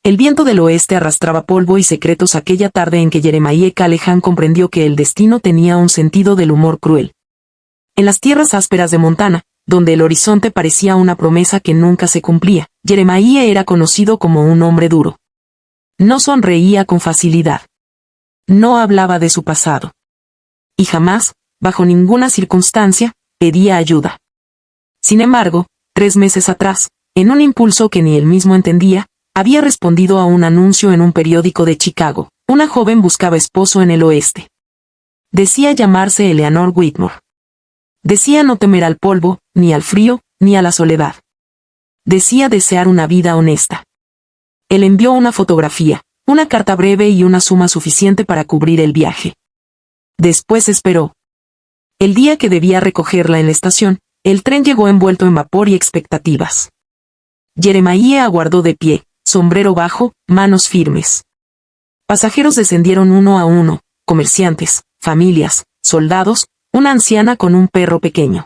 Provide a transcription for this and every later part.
El viento del oeste arrastraba polvo y secretos aquella tarde en que Jeremiah Callahan comprendió que el destino tenía un sentido del humor cruel. En las tierras ásperas de Montana, donde el horizonte parecía una promesa que nunca se cumplía, Jeremiah era conocido como un hombre duro. No sonreía con facilidad. No hablaba de su pasado. Y jamás, bajo ninguna circunstancia, pedía ayuda. Sin embargo, 3 meses atrás, en un impulso que ni él mismo entendía, había respondido a un anuncio en un periódico de Chicago. Una joven buscaba esposo en el oeste. Decía llamarse Eleanor Whitmore. Decía no temer al polvo, ni al frío, ni a la soledad. Decía desear una vida honesta. Él envió una fotografía, una carta breve y una suma suficiente para cubrir el viaje. Después esperó. El día que debía recogerla en la estación, el tren llegó envuelto en vapor y expectativas. Jeremiah aguardó de pie, sombrero bajo, manos firmes. Pasajeros descendieron uno a uno, comerciantes, familias, soldados, una anciana con un perro pequeño.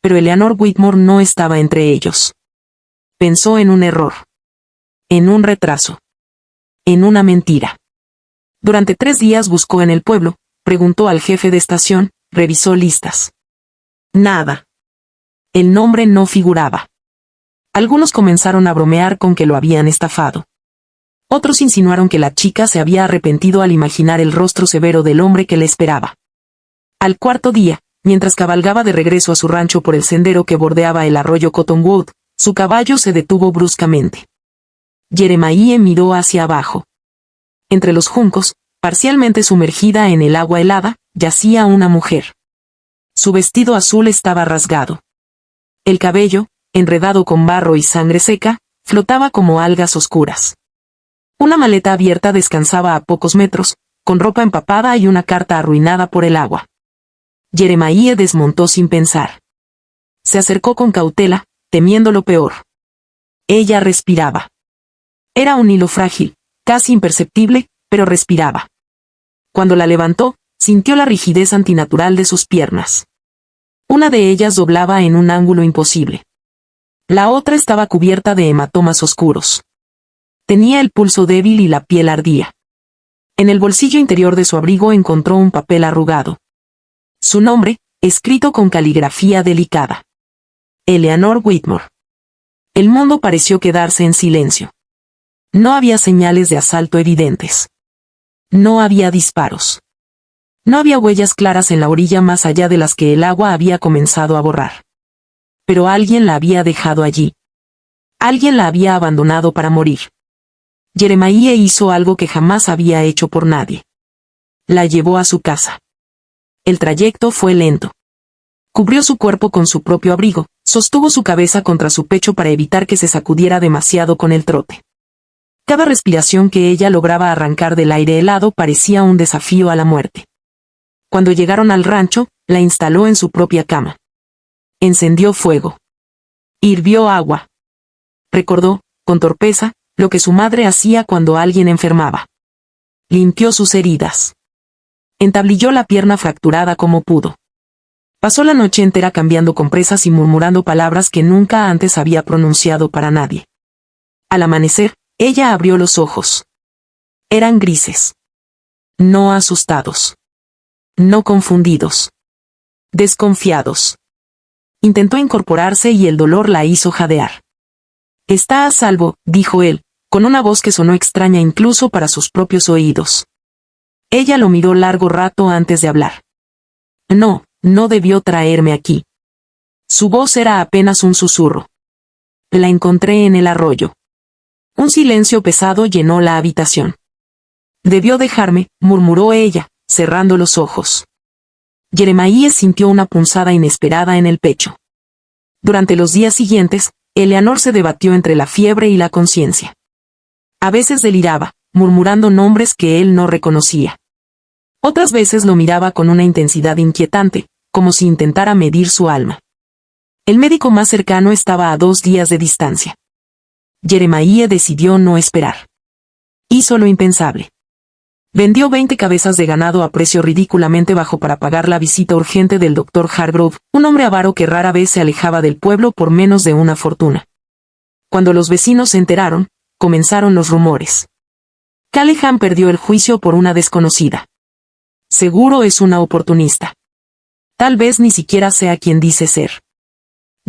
Pero Eleanor Whitmore no estaba entre ellos. Pensó en un error. En un retraso. En una mentira. Durante 3 días buscó en el pueblo, preguntó al jefe de estación, revisó listas. Nada. El nombre no figuraba. Algunos comenzaron a bromear con que lo habían estafado. Otros insinuaron que la chica se había arrepentido al imaginar el rostro severo del hombre que le esperaba. Al 4.º día, mientras cabalgaba de regreso a su rancho por el sendero que bordeaba el arroyo Cottonwood, su caballo se detuvo bruscamente. Jeremiah miró hacia abajo. Entre los juncos, parcialmente sumergida en el agua helada, yacía una mujer. Su vestido azul estaba rasgado. El cabello, enredado con barro y sangre seca, flotaba como algas oscuras. Una maleta abierta descansaba a pocos metros, con ropa empapada y una carta arruinada por el agua. Jeremiah desmontó sin pensar. Se acercó con cautela, temiendo lo peor. Ella respiraba. Era un hilo frágil, casi imperceptible, pero respiraba. Cuando la levantó, sintió la rigidez antinatural de sus piernas. Una de ellas doblaba en un ángulo imposible. La otra estaba cubierta de hematomas oscuros. Tenía el pulso débil y la piel ardía. En el bolsillo interior de su abrigo encontró un papel arrugado. Su nombre, escrito con caligrafía delicada. Eleanor Whitmore. El mundo pareció quedarse en silencio. No había señales de asalto evidentes. No había disparos. No había huellas claras en la orilla más allá de las que el agua había comenzado a borrar. Pero alguien la había dejado allí. Alguien la había abandonado para morir. Jeremiah hizo algo que jamás había hecho por nadie. La llevó a su casa. El trayecto fue lento. Cubrió su cuerpo con su propio abrigo, sostuvo su cabeza contra su pecho para evitar que se sacudiera demasiado con el trote. Cada respiración que ella lograba arrancar del aire helado parecía un desafío a la muerte. Cuando llegaron al rancho, la instaló en su propia cama. Encendió fuego. Hirvió agua. Recordó, con torpeza, lo que su madre hacía cuando alguien enfermaba. Limpió sus heridas. Entablilló la pierna fracturada como pudo. Pasó la noche entera cambiando compresas y murmurando palabras que nunca antes había pronunciado para nadie. Al amanecer, ella abrió los ojos. Eran grises. No asustados. No confundidos. Desconfiados. Intentó incorporarse y el dolor la hizo jadear. «Está a salvo», dijo él, con una voz que sonó extraña incluso para sus propios oídos. Ella lo miró largo rato antes de hablar. «No, no debió traerme aquí». Su voz era apenas un susurro. «La encontré en el arroyo». Un silencio pesado llenó la habitación. «Debió dejarme», murmuró ella, cerrando los ojos. Jeremiah sintió una punzada inesperada en el pecho. Durante los días siguientes, Eleanor se debatió entre la fiebre y la conciencia. A veces deliraba, murmurando nombres que él no reconocía. Otras veces lo miraba con una intensidad inquietante, como si intentara medir su alma. El médico más cercano estaba a 2 días de distancia. Jeremiah decidió no esperar. Hizo lo impensable. Vendió 20 cabezas de ganado a precio ridículamente bajo para pagar la visita urgente del Dr. Hargrove, un hombre avaro que rara vez se alejaba del pueblo por menos de una fortuna. Cuando los vecinos se enteraron, comenzaron los rumores. Callahan perdió el juicio por una desconocida. Seguro es una oportunista. Tal vez ni siquiera sea quien dice ser.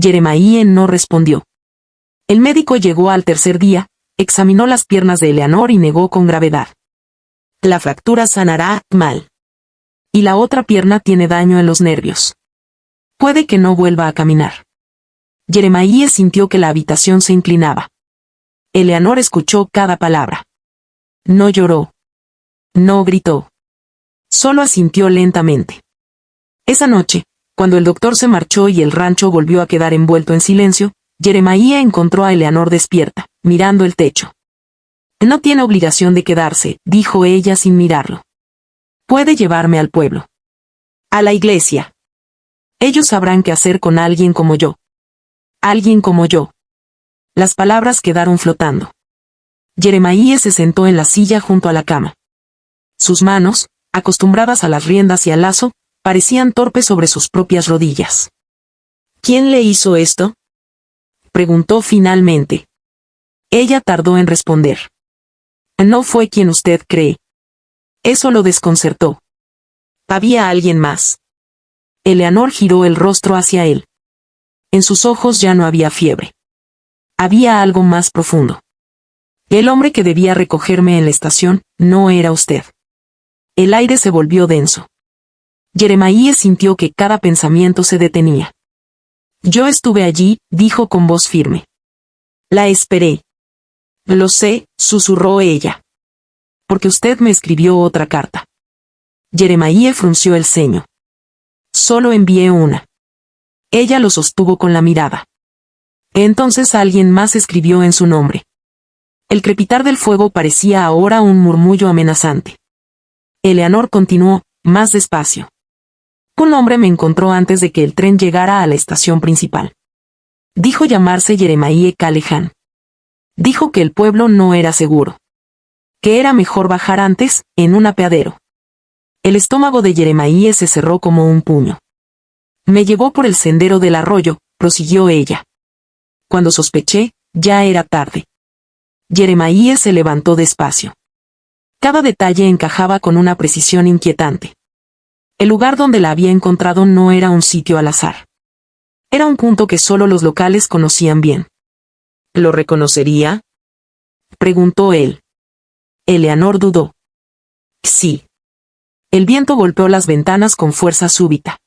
Jeremiah no respondió. El médico llegó al tercer día, examinó las piernas de Eleanor y negó con gravedad. La fractura sanará mal. Y la otra pierna tiene daño en los nervios. Puede que no vuelva a caminar. Jeremiah sintió que la habitación se inclinaba. Eleanor escuchó cada palabra. No lloró. No gritó. Solo asintió lentamente. Esa noche, cuando el doctor se marchó y el rancho volvió a quedar envuelto en silencio, Jeremiah encontró a Eleanor despierta, mirando el techo. No tiene obligación de quedarse, dijo ella sin mirarlo. Puede llevarme al pueblo. A la iglesia. Ellos sabrán qué hacer con alguien como yo. Alguien como yo. Las palabras quedaron flotando. Jeremiah se sentó en la silla junto a la cama. Sus manos, acostumbradas a las riendas y al lazo, parecían torpes sobre sus propias rodillas. ¿Quién le hizo esto?, preguntó finalmente. Ella tardó en responder. No fue quien usted cree. Eso lo desconcertó. ¿Había alguien más? Eleanor giró el rostro hacia él. En sus ojos ya no había fiebre. Había algo más profundo. El hombre que debía recogerme en la estación no era usted. El aire se volvió denso. Jeremiah sintió que cada pensamiento se detenía. Yo estuve allí, dijo con voz firme. La esperé. Lo sé, susurró ella. Porque usted me escribió otra carta. Jeremiah frunció el ceño. Solo envié una. Ella lo sostuvo con la mirada. Entonces alguien más escribió en su nombre. El crepitar del fuego parecía ahora un murmullo amenazante. Eleanor continuó, más despacio. Un hombre me encontró antes de que el tren llegara a la estación principal. Dijo llamarse Jeremiah Callahan. Dijo que el pueblo no era seguro. Que era mejor bajar antes, en un apeadero. El estómago de Jeremiah se cerró como un puño. Me llevó por el sendero del arroyo, prosiguió ella. Cuando sospeché, ya era tarde. Jeremiah se levantó despacio. Cada detalle encajaba con una precisión inquietante. El lugar donde la había encontrado no era un sitio al azar. Era un punto que solo los locales conocían bien. ¿Lo reconocería?, preguntó él. Eleanor dudó. Sí. El viento golpeó las ventanas con fuerza súbita.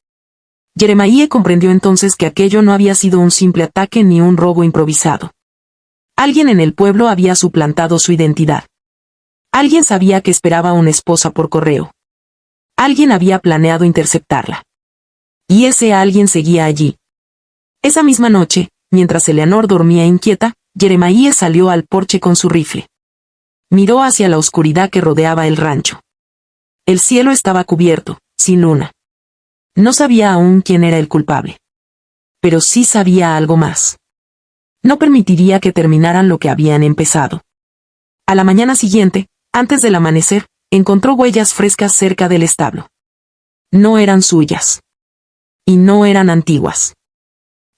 Jeremiah comprendió entonces que aquello no había sido un simple ataque ni un robo improvisado. Alguien en el pueblo había suplantado su identidad. Alguien sabía que esperaba una esposa por correo. Alguien había planeado interceptarla. Y ese alguien seguía allí. Esa misma noche, mientras Eleanor dormía inquieta, Jeremiah salió al porche con su rifle. Miró hacia la oscuridad que rodeaba el rancho. El cielo estaba cubierto, sin luna. No sabía aún quién era el culpable. Pero sí sabía algo más. No permitiría que terminaran lo que habían empezado. A la mañana siguiente, antes del amanecer, encontró huellas frescas cerca del establo. No eran suyas. Y no eran antiguas.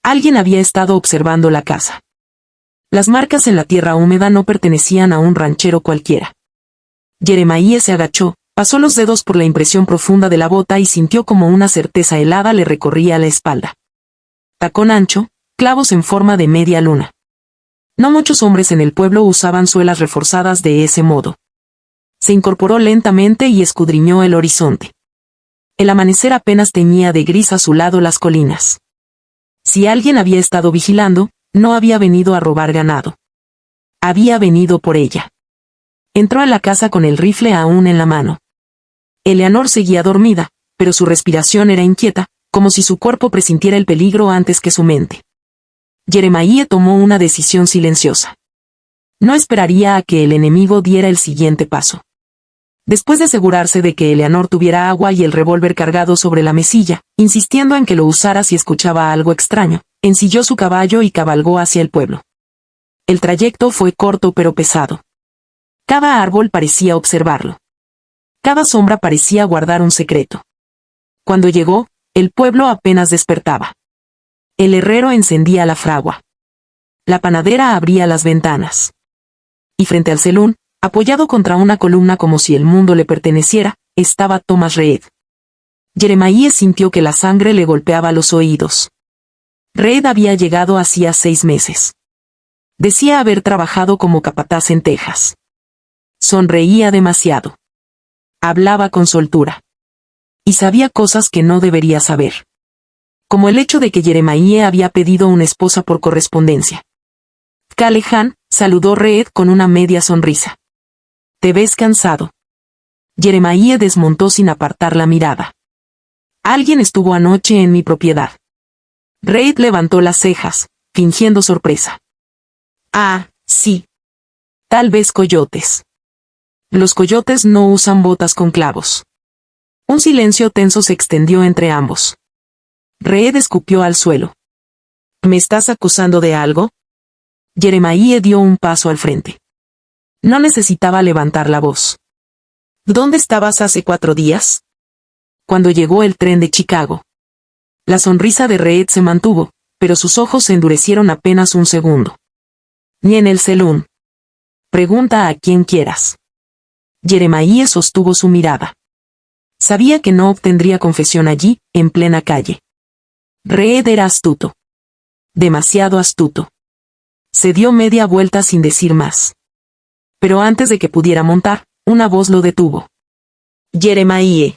Alguien había estado observando la casa. Las marcas en la tierra húmeda no pertenecían a un ranchero cualquiera. Jeremiah se agachó, pasó los dedos por la impresión profunda de la bota y sintió como una certeza helada le recorría la espalda. Tacón ancho, clavos en forma de media luna. No muchos hombres en el pueblo usaban suelas reforzadas de ese modo. Se incorporó lentamente y escudriñó el horizonte. El amanecer apenas teñía de gris azulado las colinas. Si alguien había estado vigilando, no había venido a robar ganado. Había venido por ella. Entró a la casa con el rifle aún en la mano. Eleanor seguía dormida, pero su respiración era inquieta, como si su cuerpo presintiera el peligro antes que su mente. Jeremiah tomó una decisión silenciosa. No esperaría a que el enemigo diera el siguiente paso. Después de asegurarse de que Eleanor tuviera agua y el revólver cargado sobre la mesilla, insistiendo en que lo usara si escuchaba algo extraño, ensilló su caballo y cabalgó hacia el pueblo. El trayecto fue corto pero pesado. Cada árbol parecía observarlo. Cada sombra parecía guardar un secreto. Cuando llegó, el pueblo apenas despertaba. El herrero encendía la fragua. La panadera abría las ventanas. y frente al celún, apoyado contra una columna como si el mundo le perteneciera, estaba Thomas Reed. Jeremiah sintió que la sangre le golpeaba los oídos. Reed había llegado hacía 6 meses. Decía haber trabajado como capataz en Texas. Sonreía demasiado. Hablaba con soltura. Y sabía cosas que no debería saber. Como el hecho de que Jeremiah había pedido una esposa por correspondencia. Callahan saludó Reed con una media sonrisa. «¿Te ves cansado?» Jeremiah desmontó sin apartar la mirada. «Alguien estuvo anoche en mi propiedad». Reed levantó las cejas, fingiendo sorpresa. «Ah, sí. Tal vez coyotes». «Los coyotes no usan botas con clavos». Un silencio tenso se extendió entre ambos. Reed escupió al suelo. «¿Me estás acusando de algo?» Jeremiah dio un paso al frente. No necesitaba levantar la voz. «¿Dónde estabas hace 4 días?» «Cuando llegó el tren de Chicago». La sonrisa de Reed se mantuvo, pero sus ojos se endurecieron apenas un segundo. «Ni en el celún». «Pregunta a quien quieras». Jeremiah sostuvo su mirada. Sabía que no obtendría confesión allí, en plena calle. Reed era astuto. Demasiado astuto. Se dio media vuelta sin decir más. Pero antes de que pudiera montar, una voz lo detuvo. «Jeremiah».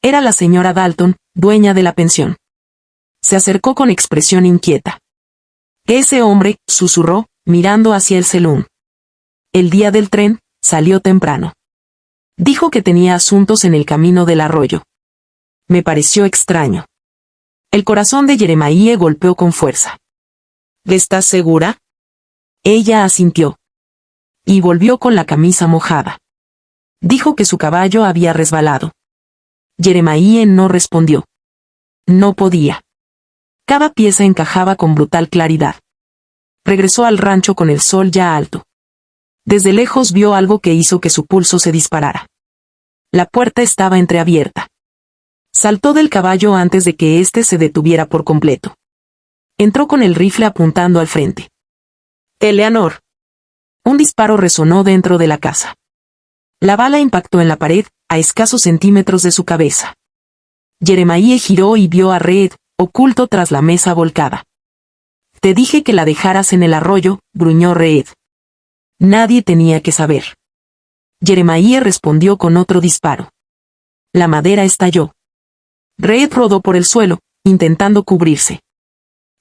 Era la señora Dalton, dueña de la pensión. Se acercó con expresión inquieta. «Ese hombre», susurró, mirando hacia el celún. «El día del tren, salió temprano. Dijo que tenía asuntos en el camino del arroyo. Me pareció extraño». El corazón de Jeremiah golpeó con fuerza. «¿Estás segura?» Ella asintió. Y volvió con la camisa mojada. Dijo que su caballo había resbalado. Jeremiah no respondió. No podía. Cada pieza encajaba con brutal claridad. Regresó al rancho con el sol ya alto. Desde lejos vio algo que hizo que su pulso se disparara. La puerta estaba entreabierta. Saltó del caballo antes de que éste se detuviera por completo. Entró con el rifle apuntando al frente. «Eleanor». Un disparo resonó dentro de la casa. La bala impactó en la pared, a escasos centímetros de su cabeza. Jeremiah giró y vio a Reed, oculto tras la mesa volcada. «Te dije que la dejaras en el arroyo», gruñó Reed. Nadie tenía que saber. Jeremiah respondió con otro disparo. La madera estalló. Reed rodó por el suelo, intentando cubrirse.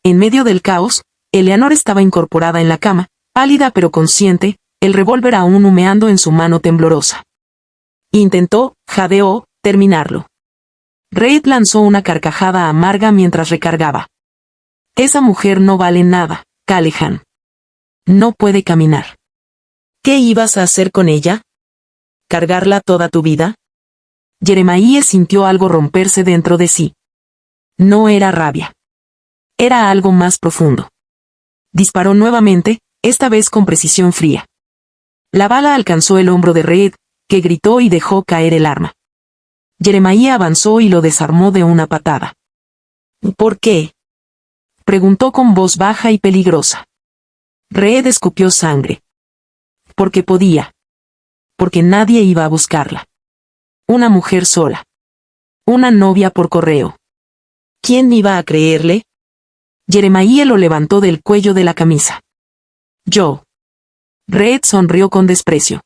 En medio del caos, Eleanor estaba incorporada en la cama, pálida pero consciente, el revólver aún humeando en su mano temblorosa. Intentó, jadeó, terminarlo. Reed lanzó una carcajada amarga mientras recargaba. «Esa mujer no vale nada, Callahan. No puede caminar». «¿Qué ibas a hacer con ella? ¿Cargarla toda tu vida?» Jeremiah sintió algo romperse dentro de sí. No era rabia. Era algo más profundo. Disparó nuevamente, esta vez con precisión fría. La bala alcanzó el hombro de Reed, que gritó y dejó caer el arma. Jeremiah avanzó y lo desarmó de una patada. «¿Por qué?», preguntó con voz baja y peligrosa. Reed escupió sangre. «Porque podía. Porque nadie iba a buscarla. Una mujer sola. Una novia por correo. ¿Quién iba a creerle?» Jeremiah lo levantó del cuello de la camisa. «Yo». Reed sonrió con desprecio.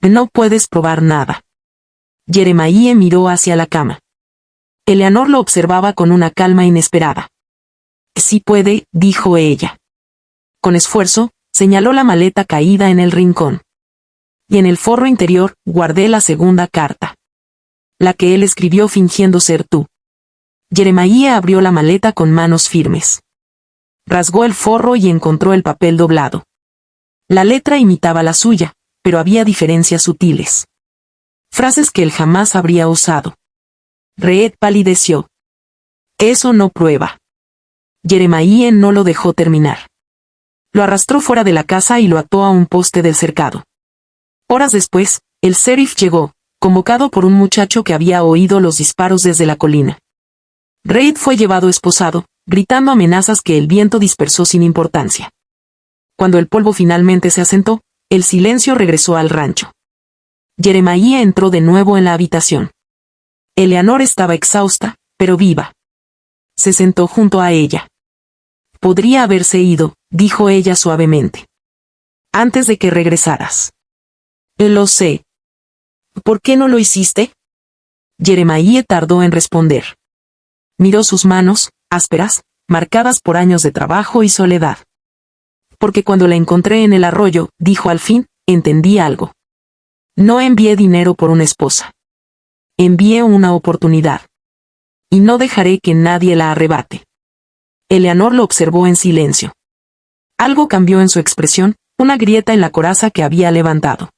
«No puedes probar nada». Jeremiah miró hacia la cama. Eleanor lo observaba con una calma inesperada. «Sí puede», dijo ella. Con esfuerzo, señaló la maleta caída en el rincón. «Y en el forro interior, guardé la segunda carta. La que él escribió fingiendo ser tú». Jeremiah abrió la maleta con manos firmes. Rasgó el forro y encontró el papel doblado. La letra imitaba la suya, pero había diferencias sutiles. Frases que él jamás habría usado. Reed palideció. «Eso no prueba». Jeremiah no lo dejó terminar. Lo arrastró fuera de la casa y lo ató a un poste del cercado. Horas después, el sheriff llegó, convocado por un muchacho que había oído los disparos desde la colina. Reed fue llevado esposado, gritando amenazas que el viento dispersó sin importancia. Cuando el polvo finalmente se asentó, el silencio regresó al rancho. Jeremiah entró de nuevo en la habitación. Eleanor estaba exhausta, pero viva. Se sentó junto a ella. Podría haberse ido, dijo ella suavemente. Antes de que regresaras. Lo sé. ¿Por qué no lo hiciste? Jeremiah tardó en responder. Miró sus manos, ásperas, marcadas por años de trabajo y soledad. Porque cuando la encontré en el arroyo, dijo al fin, entendí algo. No envié dinero por una esposa. Envié una oportunidad. Y no dejaré que nadie la arrebate. Eleanor lo observó en silencio. Algo cambió en su expresión, una grieta en la coraza que había levantado.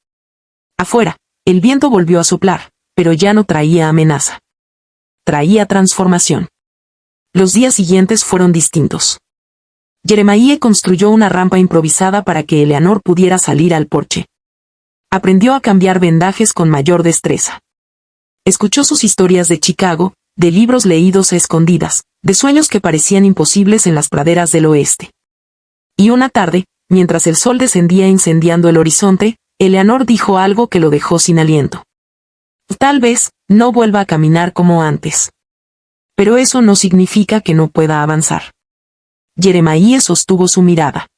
Afuera, el viento volvió a soplar, pero ya no traía amenaza. Traía transformación. Los días siguientes fueron distintos. Jeremiah construyó una rampa improvisada para que Eleanor pudiera salir al porche. Aprendió a cambiar vendajes con mayor destreza. Escuchó sus historias de Chicago, de libros leídos a escondidas, de sueños que parecían imposibles en las praderas del oeste. Y una tarde, mientras el sol descendía incendiando el horizonte, Eleanor dijo algo que lo dejó sin aliento. Tal vez, no vuelva a caminar como antes. Pero eso no significa que no pueda avanzar. Jeremiah sostuvo su mirada.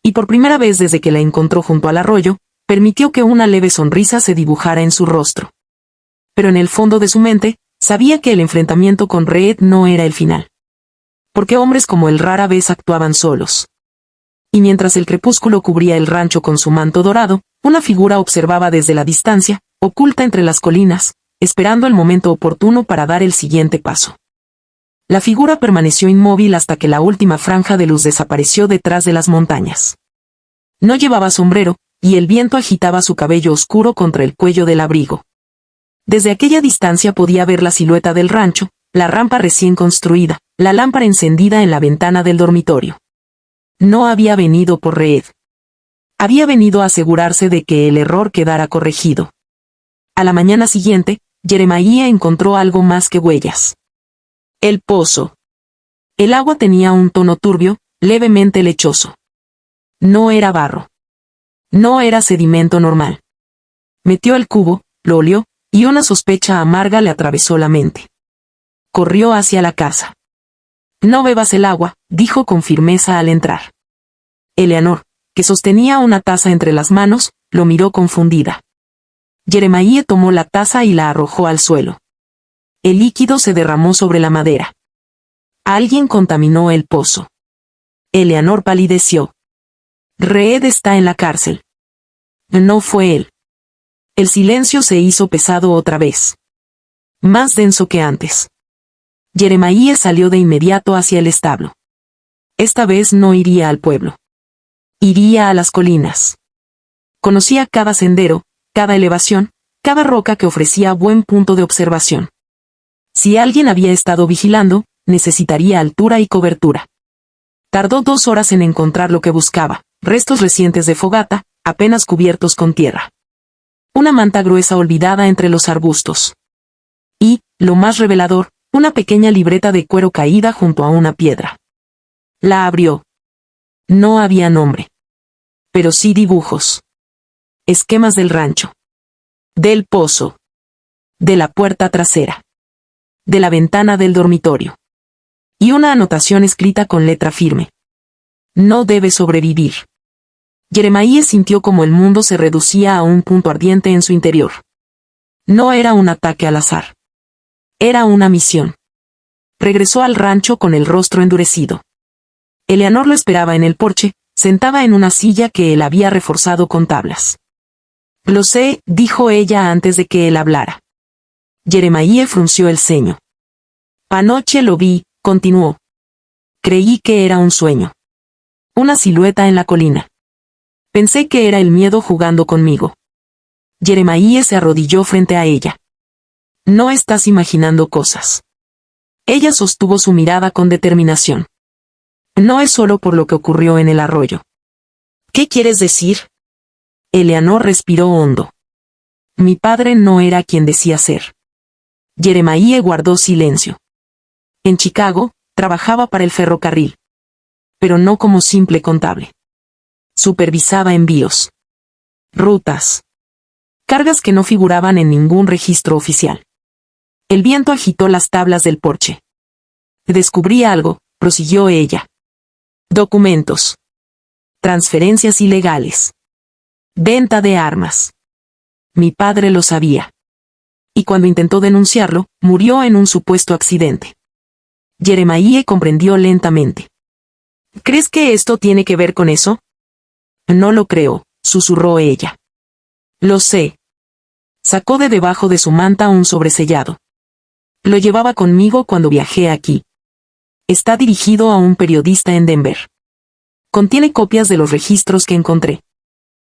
Y por primera vez desde que la encontró junto al arroyo, permitió que una leve sonrisa se dibujara en su rostro. Pero en el fondo de su mente, sabía que el enfrentamiento con Reed no era el final. Porque hombres como él rara vez actuaban solos. Y mientras el crepúsculo cubría el rancho con su manto dorado, una figura observaba desde la distancia, oculta entre las colinas, esperando el momento oportuno para dar el siguiente paso. La figura permaneció inmóvil hasta que la última franja de luz desapareció detrás de las montañas. No llevaba sombrero, y el viento agitaba su cabello oscuro contra el cuello del abrigo. Desde aquella distancia podía ver la silueta del rancho, la rampa recién construida, la lámpara encendida en la ventana del dormitorio. No había venido por Reed. Había venido a asegurarse de que el error quedara corregido. A la mañana siguiente, Jeremiah encontró algo más que huellas. El pozo. El agua tenía un tono turbio, levemente lechoso. No era barro. No era sedimento normal. Metió el cubo, lo olió, y una sospecha amarga le atravesó la mente. Corrió hacia la casa. No bebas el agua, dijo con firmeza al entrar. Eleanor, que sostenía una taza entre las manos, lo miró confundida. Jeremiah tomó la taza y la arrojó al suelo. El líquido se derramó sobre la madera. Alguien contaminó el pozo. Eleanor palideció. Reed está en la cárcel. No fue él. El silencio se hizo pesado otra vez. Más denso que antes. Jeremiah salió de inmediato hacia el establo. Esta vez no iría al pueblo. Iría a las colinas. Conocía cada sendero, cada elevación, cada roca que ofrecía buen punto de observación. Si alguien había estado vigilando, necesitaría altura y cobertura. Tardó 2 horas en encontrar lo que buscaba, restos recientes de fogata, apenas cubiertos con tierra. Una manta gruesa olvidada entre los arbustos. Y, lo más revelador, una pequeña libreta de cuero caída junto a una piedra. La abrió. No había nombre. Pero sí dibujos. Esquemas del rancho. Del pozo. De la puerta trasera. De la ventana del dormitorio. Y una anotación escrita con letra firme. No debe sobrevivir. Jeremiah sintió como el mundo se reducía a un punto ardiente en su interior. No era un ataque al azar. Era una misión. Regresó al rancho con el rostro endurecido. Eleanor lo esperaba en el porche, sentada en una silla que él había reforzado con tablas. Lo sé, dijo ella antes de que él hablara. Jeremiah frunció el ceño. Anoche lo vi, continuó. Creí que era un sueño. Una silueta en la colina. Pensé que era el miedo jugando conmigo. Jeremiah se arrodilló frente a ella. No estás imaginando cosas. Ella sostuvo su mirada con determinación. No es solo por lo que ocurrió en el arroyo. ¿Qué quieres decir? Eleanor respiró hondo. Mi padre no era quien decía ser. Jeremiah guardó silencio. En Chicago, trabajaba para el ferrocarril. Pero no como simple contable. Supervisaba envíos. Rutas. Cargas que no figuraban en ningún registro oficial. El viento agitó las tablas del porche. Descubrí algo, prosiguió ella. Documentos. Transferencias ilegales. Venta de armas. Mi padre lo sabía. Y cuando intentó denunciarlo, murió en un supuesto accidente. Jeremiah comprendió lentamente. ¿Crees que esto tiene que ver con eso? No lo creo, susurró ella. Lo sé. Sacó de debajo de su manta un sobresellado. Lo llevaba conmigo cuando viajé aquí. Está dirigido a un periodista en Denver. Contiene copias de los registros que encontré.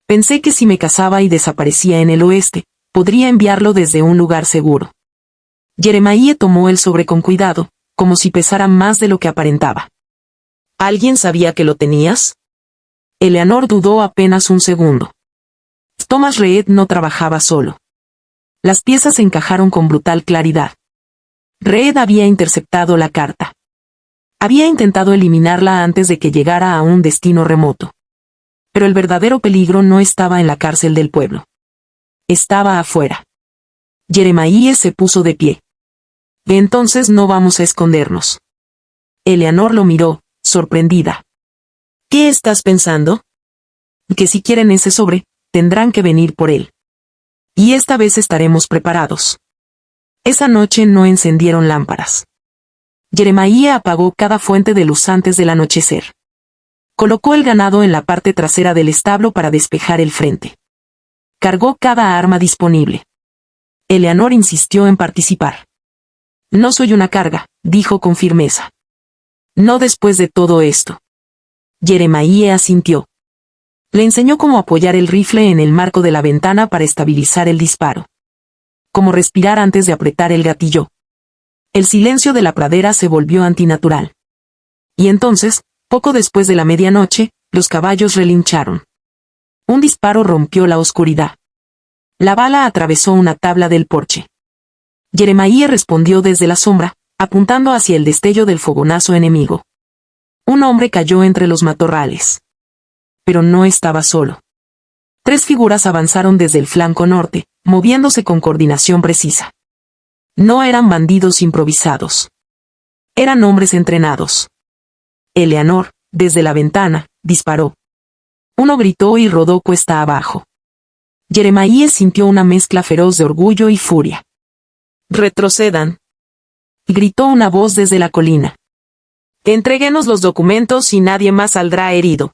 Pensé que si me casaba y desaparecía en el oeste, podría enviarlo desde un lugar seguro. Jeremiah tomó el sobre con cuidado, como si pesara más de lo que aparentaba. ¿Alguien sabía que lo tenías? Eleanor dudó apenas un segundo. Thomas Reed no trabajaba solo. Las piezas encajaron con brutal claridad. Reed había interceptado la carta. Había intentado eliminarla antes de que llegara a un destino remoto. Pero el verdadero peligro no estaba en la cárcel del pueblo. Estaba afuera. Jeremiah se puso de pie. Entonces no vamos a escondernos. Eleanor lo miró, sorprendida. ¿Qué estás pensando? Que si quieren ese sobre, tendrán que venir por él. Y esta vez estaremos preparados. Esa noche no encendieron lámparas. Jeremiah apagó cada fuente de luz antes del anochecer. Colocó el ganado en la parte trasera del establo para despejar el frente. Cargó cada arma disponible. Eleanor insistió en participar. No soy una carga, dijo con firmeza. No después de todo esto. Jeremiah asintió. Le enseñó cómo apoyar el rifle en el marco de la ventana para estabilizar el disparo. Cómo respirar antes de apretar el gatillo. El silencio de la pradera se volvió antinatural. Y entonces, poco después de la medianoche, los caballos relincharon. Un disparo rompió la oscuridad. La bala atravesó una tabla del porche. Jeremiah respondió desde la sombra, apuntando hacia el destello del fogonazo enemigo. Un hombre cayó entre los matorrales. Pero no estaba solo. 3 figuras avanzaron desde el flanco norte, moviéndose con coordinación precisa. No eran bandidos improvisados. Eran hombres entrenados. Eleanor, desde la ventana, disparó. Uno gritó y rodó cuesta abajo. Jeremiah sintió una mezcla feroz de orgullo y furia. «Retrocedan», gritó una voz desde la colina. «Entréguenos los documentos y nadie más saldrá herido».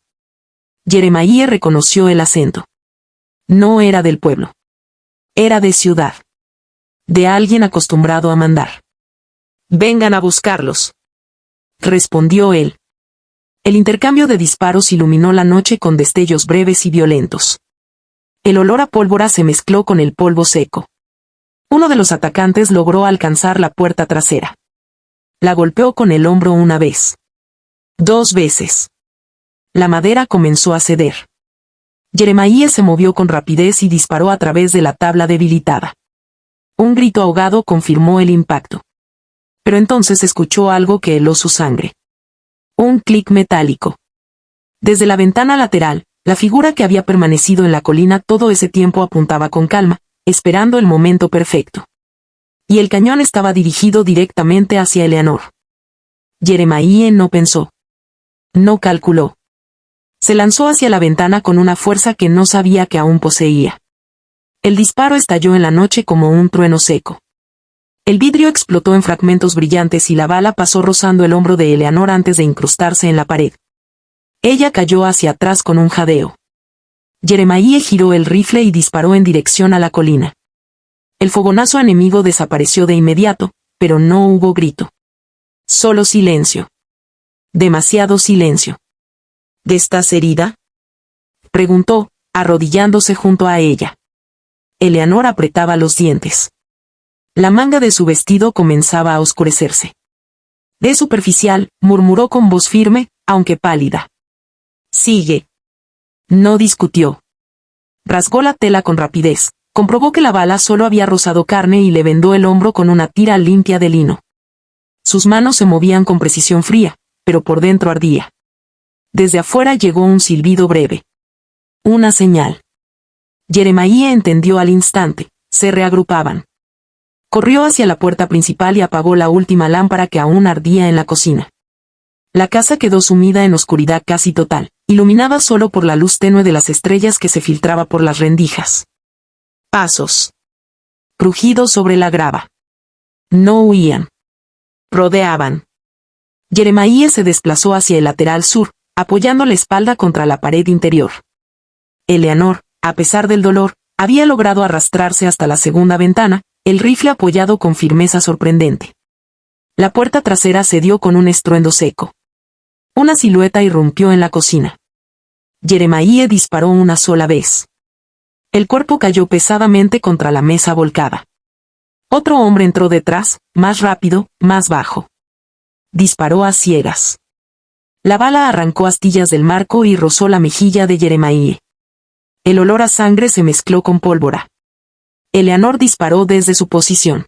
Jeremiah reconoció el acento. No era del pueblo. Era de ciudad. De alguien acostumbrado a mandar. «Vengan a buscarlos», respondió él. El intercambio de disparos iluminó la noche con destellos breves y violentos. El olor a pólvora se mezcló con el polvo seco. Uno de los atacantes logró alcanzar la puerta trasera. La golpeó con el hombro una vez. 2 veces. La madera comenzó a ceder. Jeremiah se movió con rapidez y disparó a través de la tabla debilitada. Un grito ahogado confirmó el impacto. Pero entonces escuchó algo que heló su sangre. Un clic metálico. Desde la ventana lateral, la figura que había permanecido en la colina todo ese tiempo apuntaba con calma, esperando el momento perfecto. Y el cañón estaba dirigido directamente hacia Eleanor. Jeremiah no pensó. No calculó. Se lanzó hacia la ventana con una fuerza que no sabía que aún poseía. El disparo estalló en la noche como un trueno seco. El vidrio explotó en fragmentos brillantes y la bala pasó rozando el hombro de Eleanor antes de incrustarse en la pared. Ella cayó hacia atrás con un jadeo. Jeremiah giró el rifle y disparó en dirección a la colina. El fogonazo enemigo desapareció de inmediato, pero no hubo grito. Solo silencio. Demasiado silencio. ¿Estás herida?, preguntó, arrodillándose junto a ella. Eleanor apretaba los dientes. La manga de su vestido comenzaba a oscurecerse. «Es superficial», murmuró con voz firme, aunque pálida. «Sigue». No discutió. Rasgó la tela con rapidez, comprobó que la bala solo había rozado carne y le vendó el hombro con una tira limpia de lino. Sus manos se movían con precisión fría, pero por dentro ardía. Desde afuera llegó un silbido breve. Una señal. Jeremiah entendió al instante, se reagrupaban. Corrió hacia la puerta principal y apagó la última lámpara que aún ardía en la cocina. La casa quedó sumida en oscuridad casi total, iluminada solo por la luz tenue de las estrellas que se filtraba por las rendijas. Pasos. Crujidos sobre la grava. No huían. Rodeaban. Jeremiah se desplazó hacia el lateral sur, apoyando la espalda contra la pared interior. Eleanor, a pesar del dolor, había logrado arrastrarse hasta la segunda ventana, el rifle apoyado con firmeza sorprendente. La puerta trasera cedió con un estruendo seco. Una silueta irrumpió en la cocina. Jeremiah disparó una sola vez. El cuerpo cayó pesadamente contra la mesa volcada. Otro hombre entró detrás, más rápido, más bajo. Disparó a ciegas. La bala arrancó astillas del marco y rozó la mejilla de Jeremiah. El olor a sangre se mezcló con pólvora. Eleanor disparó desde su posición.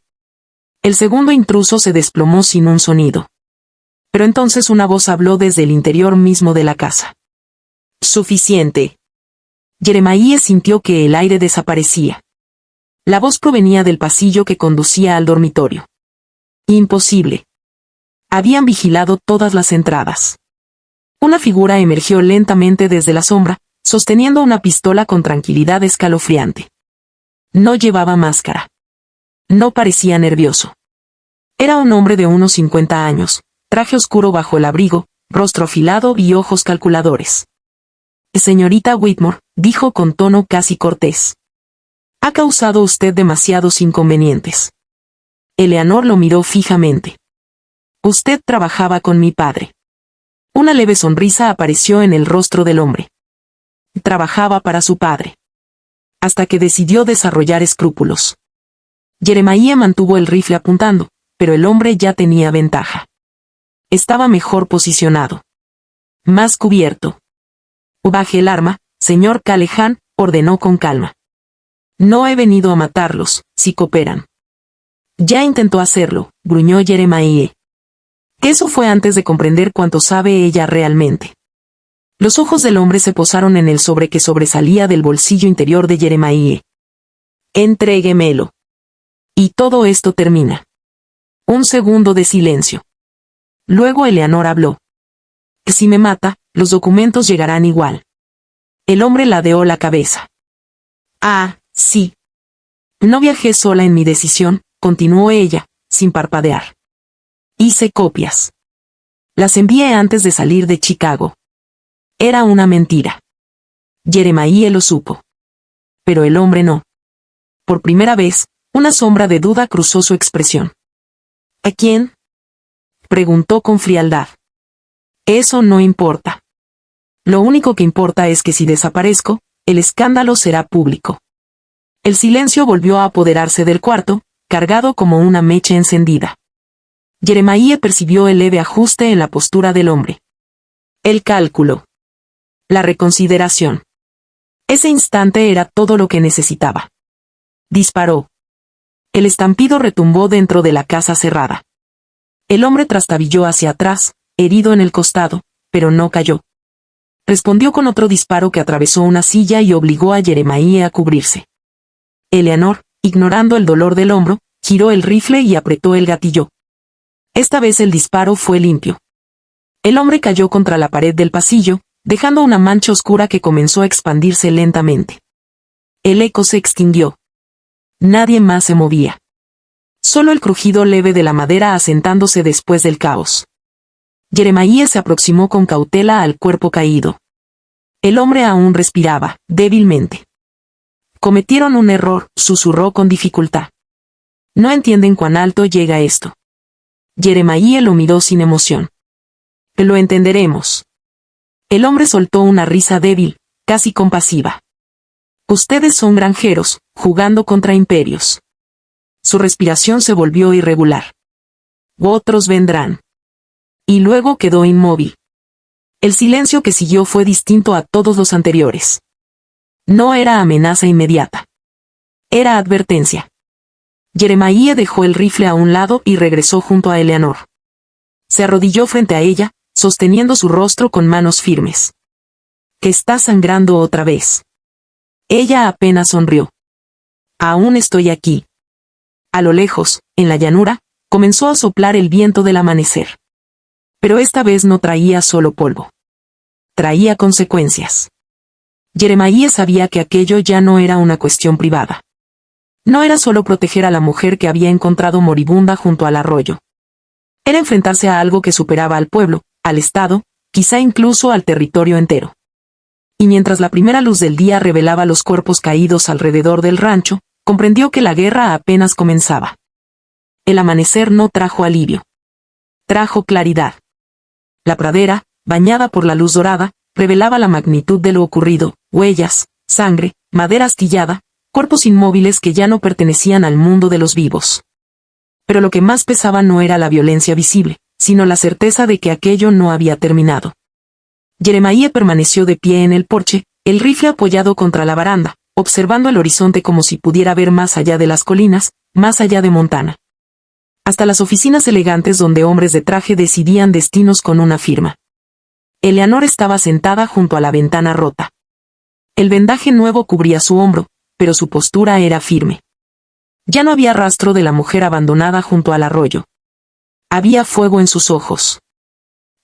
El segundo intruso se desplomó sin un sonido. Pero entonces una voz habló desde el interior mismo de la casa. Suficiente. Jeremiah sintió que el aire desaparecía. La voz provenía del pasillo que conducía al dormitorio. Imposible. Habían vigilado todas las entradas. Una figura emergió lentamente desde la sombra, sosteniendo una pistola con tranquilidad escalofriante. No llevaba máscara. No parecía nervioso. Era un hombre de unos 50 años, traje oscuro bajo el abrigo, rostro afilado y ojos calculadores. Señorita Whitmore, dijo con tono casi cortés. Ha causado usted demasiados inconvenientes. Eleanor lo miró fijamente. Usted trabajaba con mi padre. Una leve sonrisa apareció en el rostro del hombre. Trabajaba para su padre. Hasta que decidió desarrollar escrúpulos. Jeremiah mantuvo el rifle apuntando, pero el hombre ya tenía ventaja. Estaba mejor posicionado. Más cubierto. Baje el arma, señor Callahan, ordenó con calma. No he venido a matarlos, si cooperan. Ya intentó hacerlo, gruñó Jeremiah. Eso fue antes de comprender cuánto sabe ella realmente. Los ojos del hombre se posaron en el sobre que sobresalía del bolsillo interior de Jeremiah. Entréguemelo. Y todo esto termina. Un segundo de silencio. Luego Eleanor habló. Si me mata, los documentos llegarán igual. El hombre ladeó la cabeza. Ah, sí. No viajé sola en mi decisión, continuó ella, sin parpadear. Hice copias. Las envié antes de salir de Chicago. Era una mentira. Jeremiah lo supo. Pero el hombre no. Por primera vez, una sombra de duda cruzó su expresión. ¿A quién? Preguntó con frialdad. Eso no importa. Lo único que importa es que si desaparezco, el escándalo será público. El silencio volvió a apoderarse del cuarto, cargado como una mecha encendida. Jeremiah percibió el leve ajuste en la postura del hombre. El cálculo. La reconsideración. Ese instante era todo lo que necesitaba. Disparó. El estampido retumbó dentro de la casa cerrada. El hombre trastabilló hacia atrás, herido en el costado, pero no cayó. Respondió con otro disparo que atravesó una silla y obligó a Jeremiah a cubrirse. Eleanor, ignorando el dolor del hombro, giró el rifle y apretó el gatillo. Esta vez el disparo fue limpio. El hombre cayó contra la pared del pasillo, dejando una mancha oscura que comenzó a expandirse lentamente. El eco se extinguió. Nadie más se movía. Solo el crujido leve de la madera asentándose después del caos. Jeremiah se aproximó con cautela al cuerpo caído. El hombre aún respiraba, débilmente. Cometieron un error, susurró con dificultad. No entienden cuán alto llega esto. Jeremiah lo miró sin emoción. Lo entenderemos. El hombre soltó una risa débil, casi compasiva. Ustedes son granjeros, jugando contra imperios. Su respiración se volvió irregular. Otros vendrán. Y luego quedó inmóvil. El silencio que siguió fue distinto a todos los anteriores. No era amenaza inmediata. Era advertencia. Jeremiah dejó el rifle a un lado y regresó junto a Eleanor. Se arrodilló frente a ella, sosteniendo su rostro con manos firmes. Que está sangrando otra vez. Ella apenas sonrió. Aún estoy aquí. A lo lejos, en la llanura, comenzó a soplar el viento del amanecer. Pero esta vez no traía solo polvo. Traía consecuencias. Jeremiah sabía que aquello ya no era una cuestión privada. No era solo proteger a la mujer que había encontrado moribunda junto al arroyo. Era enfrentarse a algo que superaba al pueblo, al Estado, quizá incluso al territorio entero. Y mientras la primera luz del día revelaba los cuerpos caídos alrededor del rancho, comprendió que la guerra apenas comenzaba. El amanecer no trajo alivio. Trajo claridad. La pradera, bañada por la luz dorada, revelaba la magnitud de lo ocurrido: huellas, sangre, madera astillada, cuerpos inmóviles que ya no pertenecían al mundo de los vivos. Pero lo que más pesaba no era la violencia visible, sino la certeza de que aquello no había terminado. Jeremiah permaneció de pie en el porche, el rifle apoyado contra la baranda, observando el horizonte como si pudiera ver más allá de las colinas, más allá de Montana. Hasta las oficinas elegantes donde hombres de traje decidían destinos con una firma. Eleanor estaba sentada junto a la ventana rota. El vendaje nuevo cubría su hombro, pero su postura era firme. Ya no había rastro de la mujer abandonada junto al arroyo. Había fuego en sus ojos.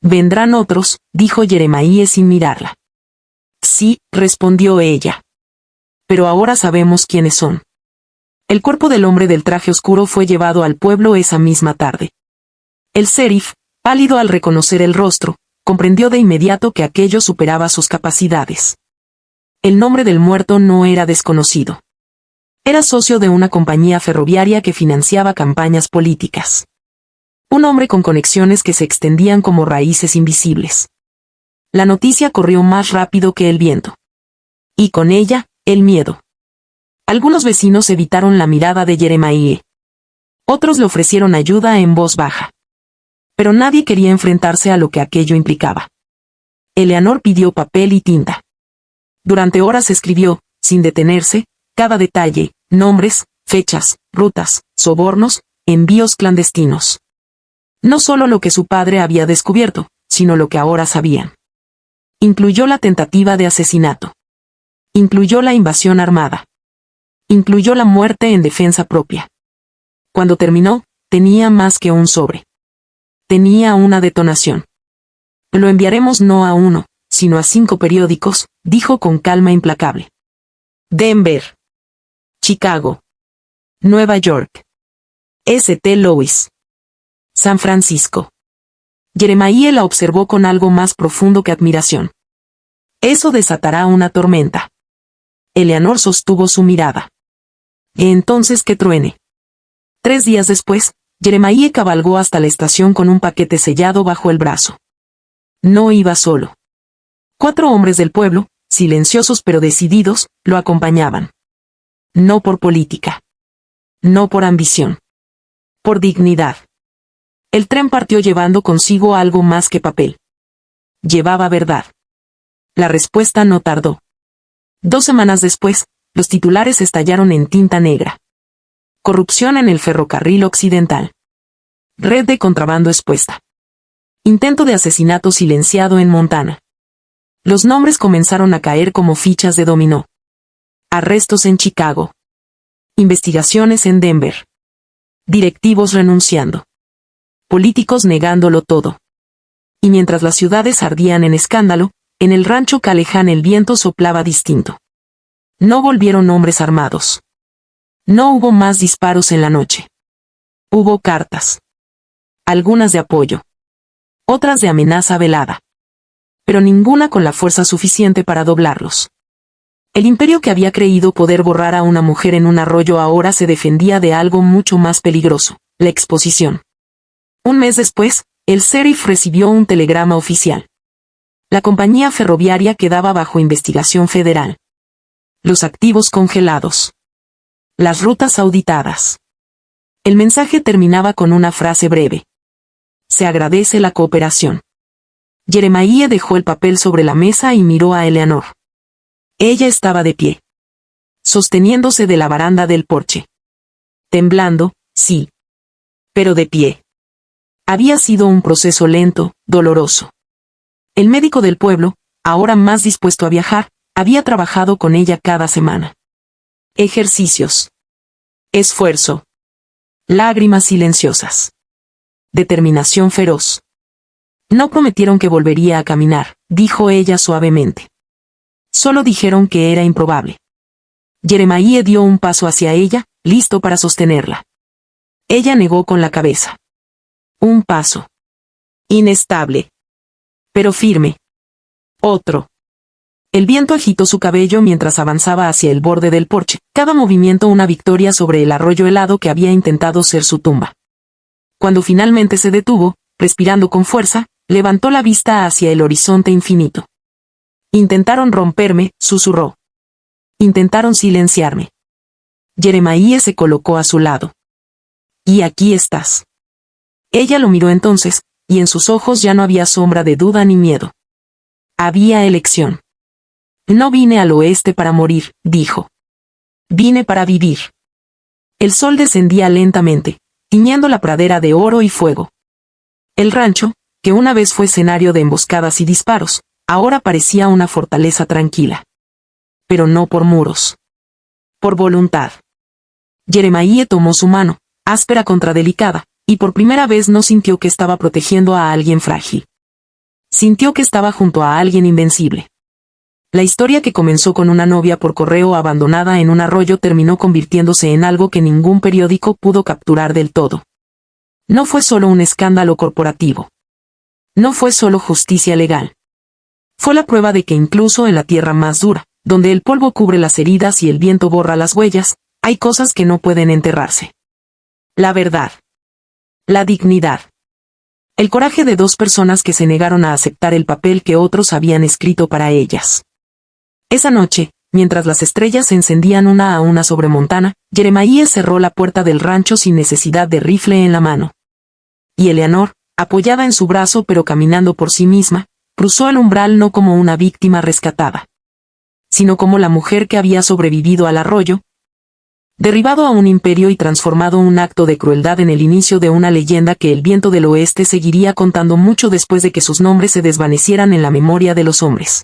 «Vendrán otros», dijo Jeremiah sin mirarla. «Sí», respondió ella. «Pero ahora sabemos quiénes son». El cuerpo del hombre del traje oscuro fue llevado al pueblo esa misma tarde. El sheriff, pálido al reconocer el rostro, comprendió de inmediato que aquello superaba sus capacidades. El nombre del muerto no era desconocido. Era socio de una compañía ferroviaria que financiaba campañas políticas. Un hombre con conexiones que se extendían como raíces invisibles. La noticia corrió más rápido que el viento. Y con ella, el miedo. Algunos vecinos evitaron la mirada de Jeremiah. Otros le ofrecieron ayuda en voz baja. Pero nadie quería enfrentarse a lo que aquello implicaba. Eleanor pidió papel y tinta. Durante horas escribió, sin detenerse, cada detalle: nombres, fechas, rutas, sobornos, envíos clandestinos. No solo lo que su padre había descubierto, sino lo que ahora sabían. Incluyó la tentativa de asesinato. Incluyó la invasión armada. Incluyó la muerte en defensa propia. Cuando terminó, tenía más que un sobre. Tenía una detonación. Lo enviaremos no a uno, sino a 5 periódicos, dijo con calma implacable. Denver. Chicago. Nueva York. St. Louis. San Francisco. Jeremiah la observó con algo más profundo que admiración. Eso desatará una tormenta. Eleanor sostuvo su mirada. Entonces que truene. 3 días después, Jeremiah cabalgó hasta la estación con un paquete sellado bajo el brazo. No iba solo. 4 hombres del pueblo, silenciosos pero decididos, lo acompañaban. No por política. No por ambición. Por dignidad. El tren partió llevando consigo algo más que papel. Llevaba verdad. La respuesta no tardó. 2 semanas después, los titulares estallaron en tinta negra. Corrupción en el ferrocarril occidental. Red de contrabando expuesta. Intento de asesinato silenciado en Montana. Los nombres comenzaron a caer como fichas de dominó. Arrestos en Chicago. Investigaciones en Denver. Directivos renunciando. Políticos negándolo todo. Y mientras las ciudades ardían en escándalo, en el rancho Callahan el viento soplaba distinto. No volvieron hombres armados. No hubo más disparos en la noche. Hubo cartas. Algunas de apoyo. Otras de amenaza velada. Pero ninguna con la fuerza suficiente para doblarlos. El imperio que había creído poder borrar a una mujer en un arroyo ahora se defendía de algo mucho más peligroso: la exposición. 1 mes después, el sheriff recibió un telegrama oficial. La compañía ferroviaria quedaba bajo investigación federal. Los activos congelados. Las rutas auditadas. El mensaje terminaba con una frase breve. Se agradece la cooperación. Jeremiah dejó el papel sobre la mesa y miró a Eleanor. Ella estaba de pie. Sosteniéndose de la baranda del porche. Temblando, sí. Pero de pie. Había sido un proceso lento, doloroso. El médico del pueblo, ahora más dispuesto a viajar, Había trabajado con ella cada semana. Ejercicios. Esfuerzo. Lágrimas silenciosas. Determinación feroz. No prometieron que volvería a caminar, dijo ella suavemente. Solo dijeron que era improbable. Jeremiah dio un paso hacia ella, listo para sostenerla. Ella negó con la cabeza. Un paso. Inestable. Pero firme. Otro. El viento agitó su cabello mientras avanzaba hacia el borde del porche, cada movimiento una victoria sobre el arroyo helado que había intentado ser su tumba. Cuando finalmente se detuvo, respirando con fuerza, levantó la vista hacia el horizonte infinito. Intentaron romperme, susurró. Intentaron silenciarme. Jeremiah se colocó a su lado. Y aquí estás. Ella lo miró entonces, y en sus ojos ya no había sombra de duda ni miedo. Había elección. No vine al oeste para morir, dijo. Vine para vivir. El sol descendía lentamente, tiñendo la pradera de oro y fuego. El rancho, que una vez fue escenario de emboscadas y disparos, ahora parecía una fortaleza tranquila. Pero no por muros. Por voluntad. Jeremiah tomó su mano, áspera contra delicada, y por primera vez no sintió que estaba protegiendo a alguien frágil. Sintió que estaba junto a alguien invencible. La historia que comenzó con una novia por correo abandonada en un arroyo terminó convirtiéndose en algo que ningún periódico pudo capturar del todo. No fue solo un escándalo corporativo. No fue solo justicia legal. Fue la prueba de que incluso en la tierra más dura, donde el polvo cubre las heridas y el viento borra las huellas, hay cosas que no pueden enterrarse. La verdad. La dignidad. El coraje de dos personas que se negaron a aceptar el papel que otros habían escrito para ellas. Esa noche, mientras las estrellas se encendían una a una sobre Montana, Jeremiah cerró la puerta del rancho sin necesidad de rifle en la mano. Y Eleanor, apoyada en su brazo pero caminando por sí misma, cruzó el umbral no como una víctima rescatada, sino como la mujer que había sobrevivido al arroyo, derribado a un imperio y transformado un acto de crueldad en el inicio de una leyenda que el viento del oeste seguiría contando mucho después de que sus nombres se desvanecieran en la memoria de los hombres.